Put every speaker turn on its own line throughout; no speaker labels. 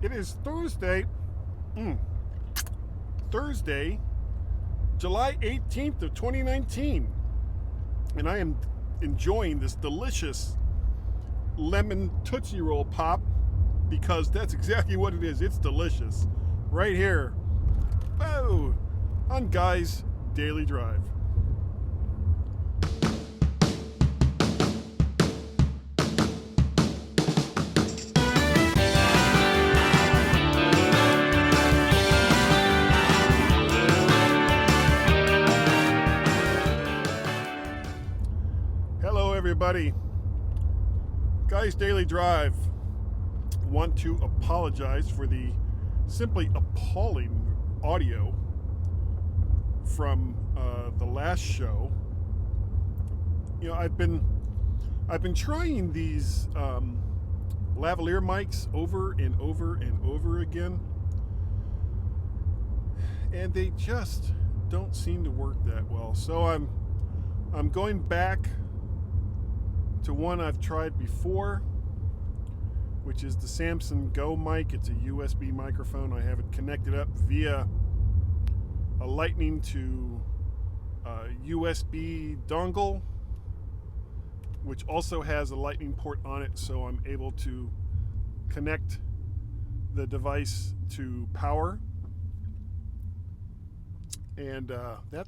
It is Thursday, Thursday, July 18th of 2019, and I am enjoying this delicious lemon Tootsie Roll pop because that's exactly what it is. It's delicious. Right here. Oh, on Guy's Daily Drive. Hello, everybody. Guy's Daily Drive. Want to apologize for the simply appalling audio from the last show. You know, I've been trying these lavalier mics over and over and over again, and they just don't seem to work that well. So I'm going back to one I've tried before, which is the Samsung Go mic. It's a USB microphone. I have it connected up via a Lightning to USB dongle, which also has a Lightning port on it, so I'm able to connect the device to power. And that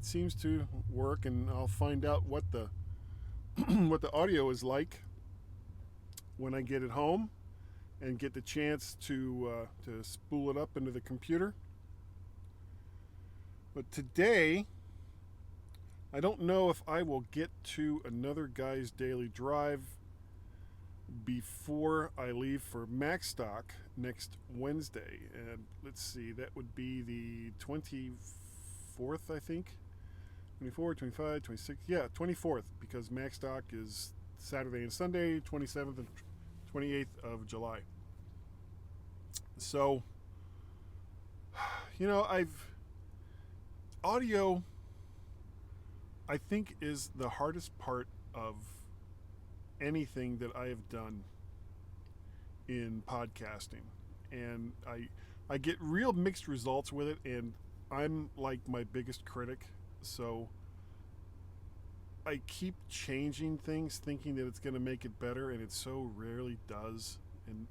seems to work, and I'll find out what the what the audio is like when I get it home and get the chance to spool it up into the computer. But today, I don't know if I will get to another Guy's Daily Drive before I leave for MacStock next Wednesday. And let's see, that would be the 24th, I think. 24, 25, 26, yeah, 24th, because MacStock is Saturday and Sunday, 27th and 28th of July. So, you know, audio, I think, is the hardest part of anything that I have done in podcasting. And I get real mixed results with it, and I'm like my biggest critic. So I keep changing things thinking that it's going to make it better, and it so rarely does. And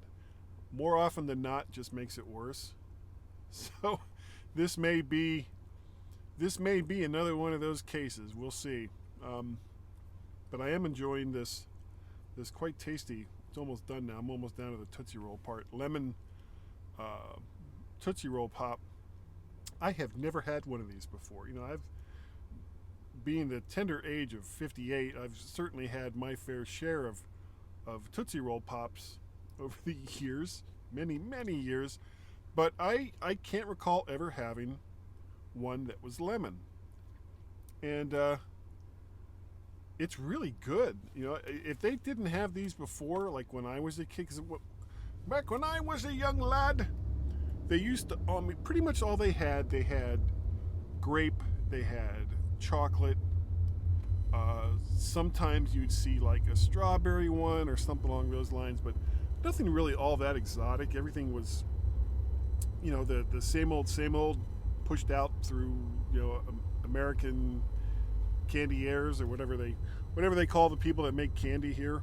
more often than not, just makes it worse. So this may be another one of those cases. We'll see. But I am enjoying this quite tasty. It's almost done now. I'm almost down to the Tootsie Roll part. Lemon Tootsie Roll pop. I have never had one of these before. You know, being the tender age of 58, I've certainly had my fair share of Tootsie Roll Pops over the years, many, many years, but I can't recall ever having one that was lemon. And it's really good. You know, if they didn't have these before, like when I was a kid, 'cause back when I was a young lad, they used to, pretty much all they had grape, they had chocolate. Sometimes you'd see like a strawberry one or something along those lines, but nothing really all that exotic. Everything was, you know, the same old pushed out through, you know, American candiers or whatever they call the people that make candy here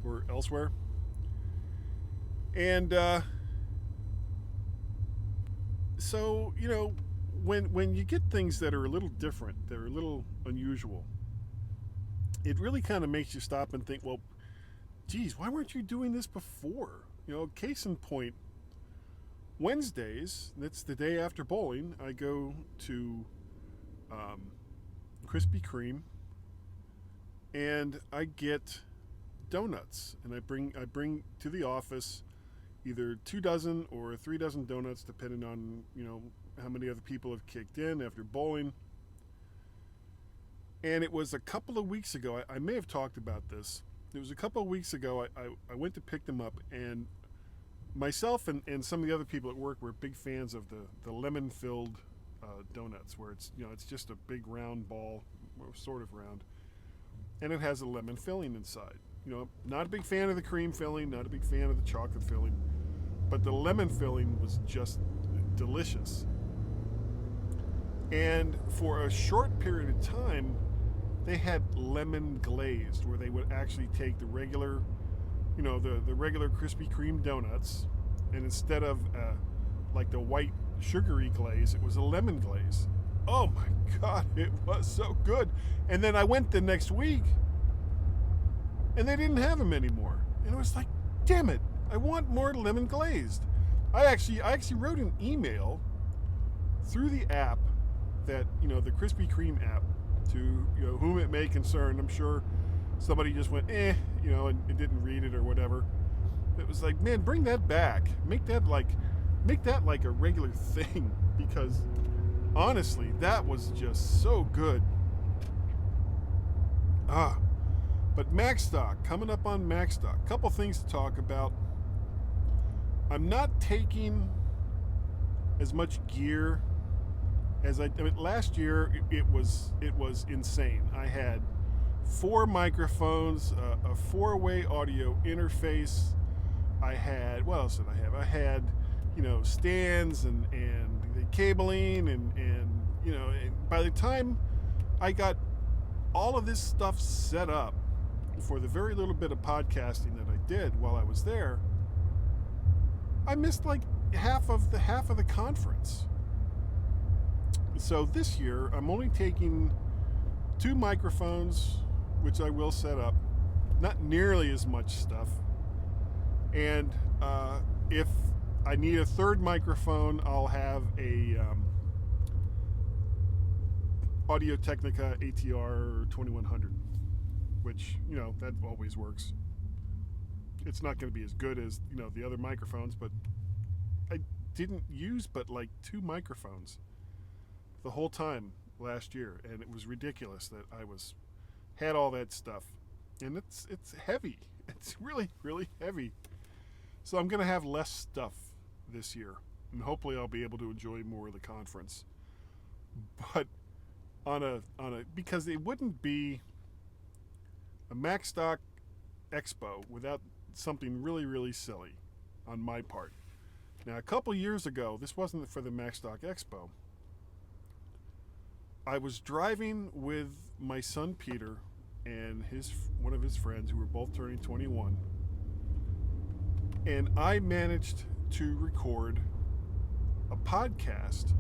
or elsewhere. And so, you know, when you get things that are a little different, that are a little unusual, it really kind of makes you stop and think, well, geez, why weren't you doing this before? You know, case in point, Wednesdays, that's the day after bowling, I go to Krispy Kreme and I get donuts, and I bring to the office either 2 dozen or 3 dozen donuts, depending on, you know, how many other people have kicked in after bowling. And it was a couple of weeks ago, I may have talked about this. It was a couple of weeks ago, I went to pick them up, and myself and some of the other people at work were big fans of the lemon-filled donuts, where it's, you know, it's just a big round ball, or sort of round, and it has a lemon filling inside. You know, not a big fan of the cream filling, not a big fan of the chocolate filling. but the lemon filling was just delicious. And for a short period of time, they had lemon glazed, where they would actually take the regular, the regular Krispy Kreme donuts, and instead of like the white sugary glaze, it was a lemon glaze. Oh my God, it was so good. And then I went the next week, and they didn't have them anymore. And I was like, damn it, I want more lemon glazed. I actually wrote an email through the app that, the Krispy Kreme app, to, whom it may concern. I'm sure somebody just went, and didn't read it or whatever. It was like, man, bring that back. Make that like a regular thing, because honestly, that was just so good. But MacStock, coming up on MacStock, couple things to talk about. I'm not taking as much gear as last year. It was insane. I had 4 microphones, a 4-way audio interface. I had, what else did I have? I had, stands and the cabling and by the time I got all of this stuff set up for the very little bit of podcasting that I did while I was there, I missed like half of the conference. So this year, I'm only taking 2 microphones, which I will set up, not nearly as much stuff. And if I need a 3rd microphone, I'll have a Audio-Technica ATR 2100, which, that always works. It's not going to be as good as, the other microphones, but I didn't use but like 2 microphones the whole time last year, and it was ridiculous that I had all that stuff. And it's heavy. It's really, really heavy. So I'm going to have less stuff this year, and hopefully I'll be able to enjoy more of the conference. But because it wouldn't be a MacStock Expo without something really, really silly on my part. Now, a couple years ago, this wasn't for the MacStock Expo, I was driving with my son Peter and one of his friends, who were both turning 21, and I managed to record a podcast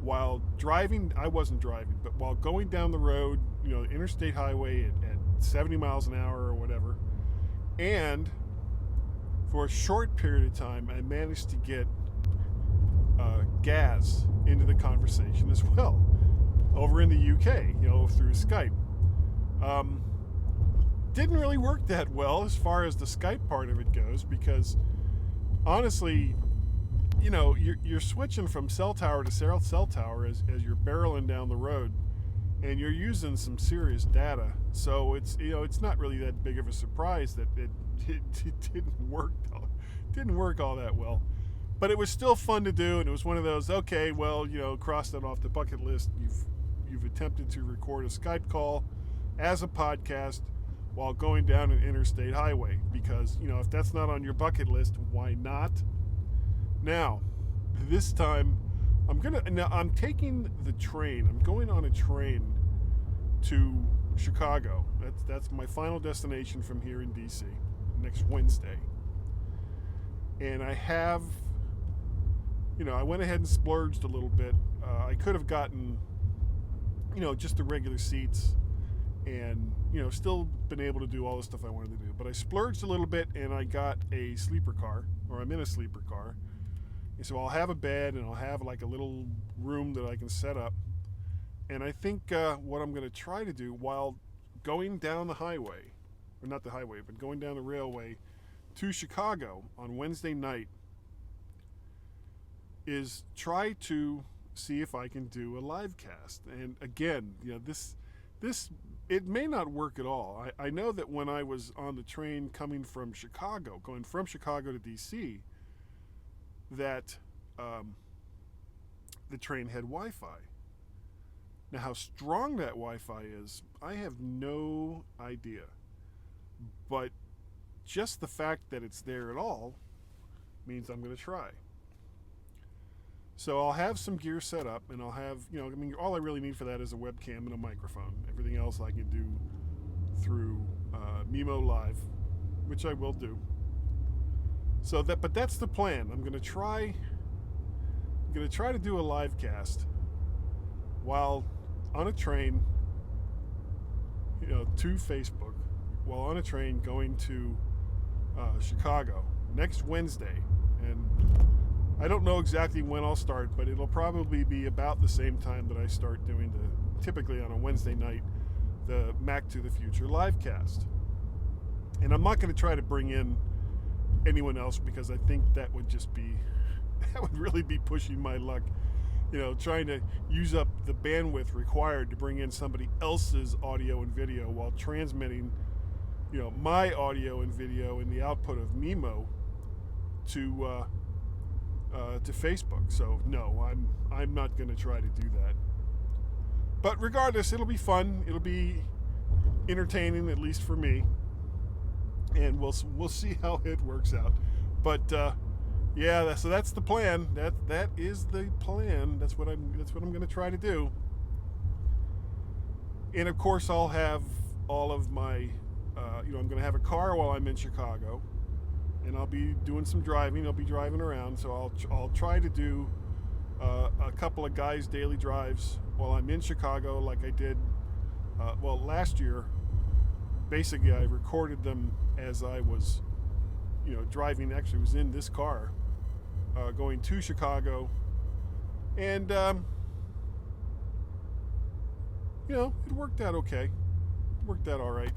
while driving. I wasn't driving, but while going down the road, interstate highway at 70 miles an hour or whatever. And for a short period of time, I managed to get Gaz into the conversation as well, over in the UK, through Skype. Didn't really work that well as far as the Skype part of it goes, because honestly, you're switching from cell tower to cell tower as you're barreling down the road, and you're using some serious data. So it's not really that big of a surprise that it didn't work all that well. But it was still fun to do, and it was one of those, okay, well, cross that off the bucket list. You've attempted to record a Skype call as a podcast while going down an interstate highway, because, if that's not on your bucket list, why not? Now, this time, I'm taking the train. I'm going on a train to Chicago. That's my final destination from here in DC next Wednesday. And I have, I went ahead and splurged a little bit. I could have gotten, just the regular seats and, still been able to do all the stuff I wanted to do. But I splurged a little bit, and I got a sleeper car, or I'm in a sleeper car. And so I'll have a bed, and I'll have like a little room that I can set up. And I think what I'm going to try to do while going down the highway, or not the highway, but going down the railway to Chicago on Wednesday night, is try to see if I can do a live cast. And again, this it may not work at all. I know that when I was on the train coming from Chicago, going from Chicago to DC, that the train had Wi-Fi. Now, how strong that Wi-Fi is, I have no idea. But just the fact that it's there at all means I'm going to try. So I'll have some gear set up, and I'll have, all I really need for that is a webcam and a microphone. Everything else I can do through Mimo Live, which I will do. But that's the plan. I'm going to try to do a live cast while on a train, to Facebook, while on a train going to Chicago next Wednesday. And I don't know exactly when I'll start, but it'll probably be about the same time that I start doing typically on a Wednesday night, the Mac to the Future live cast. And I'm not going to try to bring in anyone else, because I think that would really be pushing my luck, trying to use up the bandwidth required to bring in somebody else's audio and video while transmitting, my audio and video and the output of Mimo to Facebook. So no, I'm not going to try to do that. But regardless, it'll be fun. It'll be entertaining, at least for me. And we'll see how it works out. But so that's the plan. That is the plan. That's what I'm going to try to do. And of course, I'll have all of my I'm going to have a car while I'm in Chicago, and I'll be doing some driving. I'll be driving around, so I'll try to do a couple of guys' daily drives while I'm in Chicago, like I did last year. Basically, I recorded them as I was, driving. Actually, was in this car going to Chicago, and it worked out okay. It worked out all right.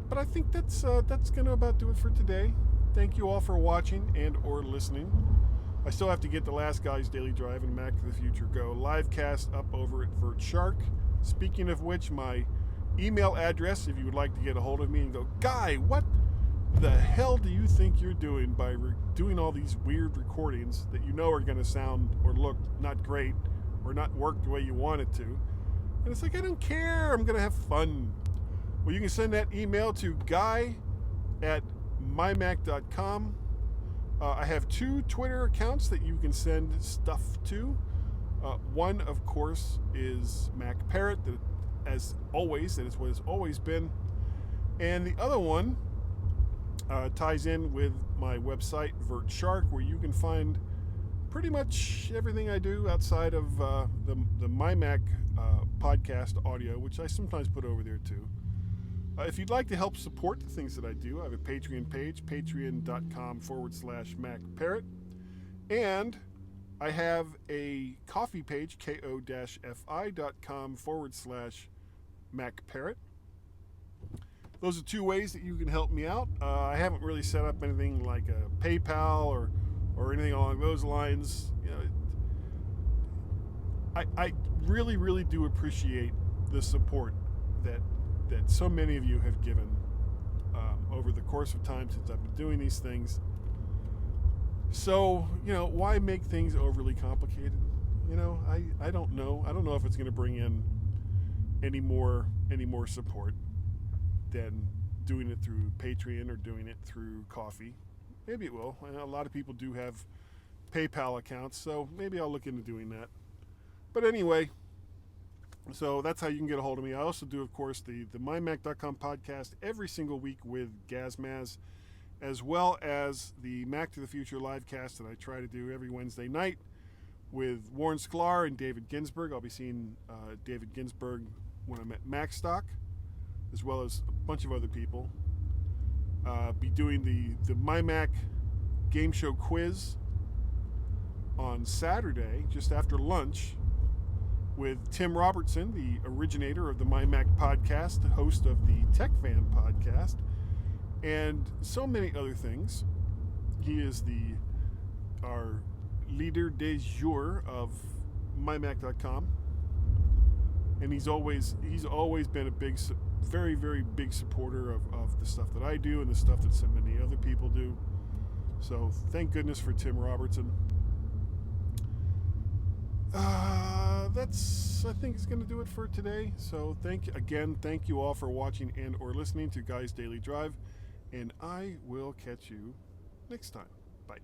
But I think that's gonna about do it for today. Thank you all for watching and or listening. I still have to get the Last Guy's Daily Drive and Mac to the Future Go live cast up over at VertShark. Speaking of which, my email address, if you would like to get a hold of me and go, Guy, what the hell do you think you're doing by doing all these weird recordings that are going to sound or look not great or not work the way you want it to? And it's like, I don't care. I'm going to have fun. Well, you can send that email to guy@mymac.com. I have 2 Twitter accounts that you can send stuff to. One, of course, is Mac Parrot, as always, that is what it's always been. And the other one ties in with my website, VertShark, where you can find pretty much everything I do outside of the MyMac podcast audio, which I sometimes put over there too. If you'd like to help support the things that I do, I have a Patreon page, patreon.com/MacParrot. And I have a coffee page, ko-fi.com/MacParrot. Those are 2 ways that you can help me out. I haven't really set up anything like a PayPal or anything along those lines. I really, really do appreciate the support that so many of you have given over the course of time since I've been doing these things. So, why make things overly complicated? I don't know. I don't know if it's going to bring in any more support than doing it through Patreon or doing it through Coffee. Maybe it will. A lot of people do have PayPal accounts, so maybe I'll look into doing that. But anyway, so that's how you can get a hold of me. I also do, of course, the MyMac.com podcast every single week with Gazmaz, as well as the Mac to the Future live cast that I try to do every Wednesday night with Warren Sklar and David Ginsburg. I'll be seeing David Ginsburg when I'm at MacStock, as well as a bunch of other people. Be doing the MyMac game show quiz on Saturday, just after lunch, with Tim Robertson, the originator of the MyMac Podcast, the host of the Tech Fan Podcast, and so many other things. He is our leader de jour of MyMac.com, and he's always been a very, very big supporter of the stuff that I do and the stuff that so many other people do. So thank goodness for Tim Robertson. I think is going to do it for today. So thank you all for watching and or listening to Guy's Daily Drive And I will catch you next time. Bye.